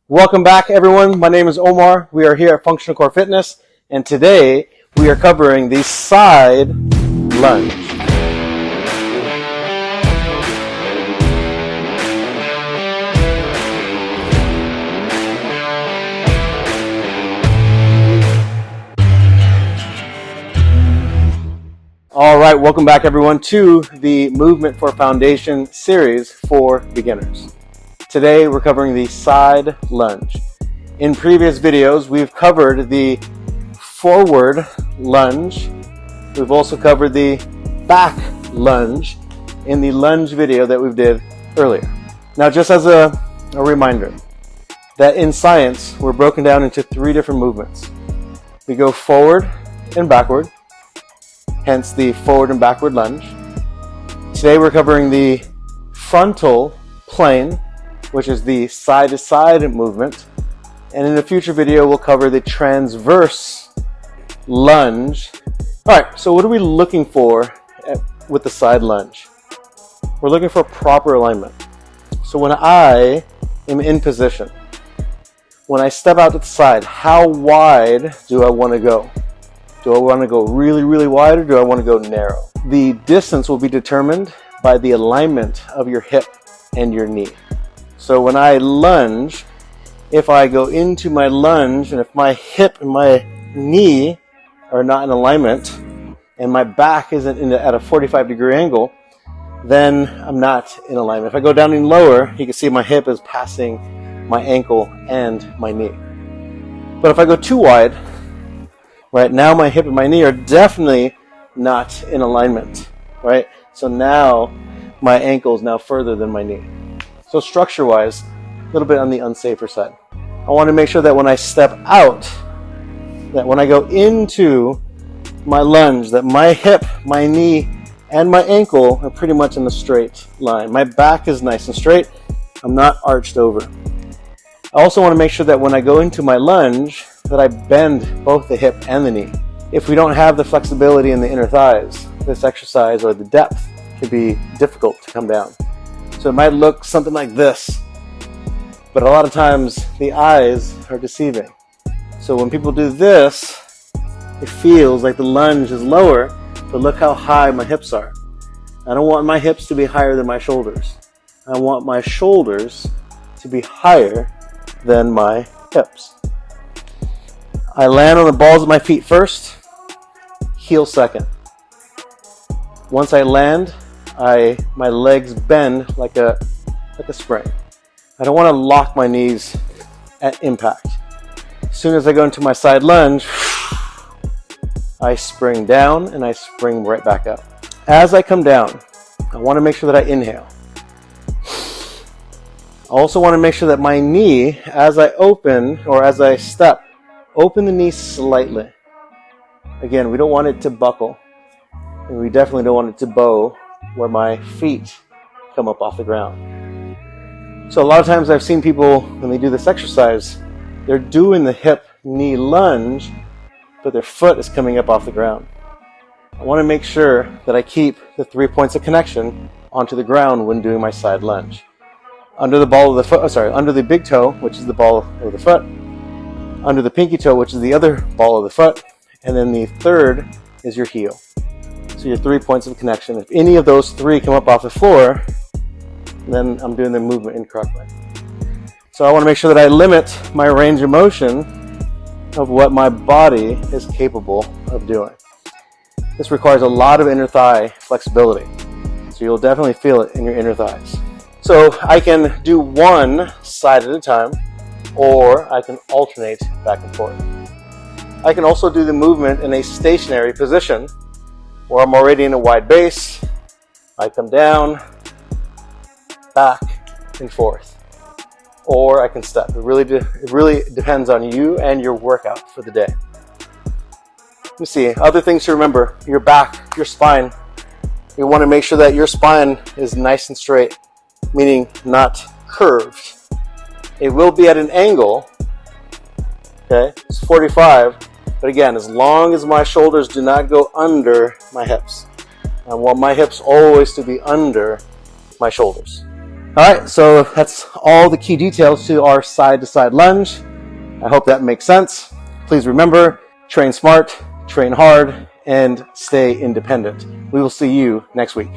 Welcome back, everyone. My name is Omar. We are here at Functional Core Fitness, and today we are covering the side lunge. All right, welcome back, everyone, to the Movement for Foundation series for beginners. Today, we're covering the side lunge. In previous videos, we've covered the forward lunge. We've also covered the back lunge in the lunge video that we did earlier. Now, just as a reminder, that in science, we're broken down into three different movements. We go forward and backward, hence the forward and backward lunge. Today, we're covering the frontal plane, which is the side-to-side movement. And in a future video, we'll cover the transverse lunge. All right, so what are we looking for with the side lunge? We're looking for proper alignment. So when I am in position, when I step out to the side, how wide do I want to go? Do I want to go really, really wide, or do I want to go narrow? The distance will be determined by the alignment of your hip and your knee. So when I lunge, if I go into my lunge and if my hip and my knee are not in alignment and my back isn't at a 45-degree angle, then I'm not in alignment. If I go down any lower, you can see my hip is passing my ankle and my knee. But if I go too wide, right, now my hip and my knee are definitely not in alignment, right? So now my ankle is now further than my knee. So structure-wise, a little bit on the unsafer side. I want to make sure that when I step out, that when I go into my lunge, that my hip, my knee, and my ankle are pretty much in a straight line. My back is nice and straight. I'm not arched over. I also want to make sure that when I go into my lunge, that I bend both the hip and the knee. If we don't have the flexibility in the inner thighs, this exercise or the depth can be difficult to come down. So it might look something like this, but a lot of times the eyes are deceiving. So when people do this, it feels like the lunge is lower, but look how high my hips are. I don't want my hips to be higher than my shoulders. I want my shoulders to be higher than my hips. I land on the balls of my feet first, heel second. Once I land, my legs bend like a spring. I don't want to lock my knees at impact. As soon as I go into my side lunge, I spring down and I spring right back up. As I come down, I want to make sure that I inhale. I also want to make sure that my knee, as I open or as I step, open the knee slightly. Again, we don't want it to buckle, and we definitely don't want it to bow where my feet come up off the ground. So a lot of times I've seen people, when they do this exercise, they're doing the hip-knee lunge, but their foot is coming up off the ground. I want to make sure that I keep the 3 points of connection onto the ground when doing my side lunge. Under the ball of the foot, under the big toe, which is the ball of the foot, under the pinky toe, which is the other ball of the foot, and then the third is your heel. So your 3 points of connection. If any of those three come up off the floor, then I'm doing the movement incorrectly. So I want to make sure that I limit my range of motion of what my body is capable of doing. This requires a lot of inner thigh flexibility. So you'll definitely feel it in your inner thighs. So I can do one side at a time, or I can alternate back and forth. I can also do the movement in a stationary position where I'm already in a wide base. I come down, back and forth, or I can step. It really depends on you and your workout for the day. Let me see, other things to remember: your back, your spine. You want to make sure that your spine is nice and straight, meaning not curved. It will be at an angle, okay? It's 45, but again, as long as my shoulders do not go under my hips. I want my hips always to be under my shoulders. All right, so that's all the key details to our side-to-side lunge. I hope that makes sense. Please remember, train smart, train hard, and stay independent. We will see you next week.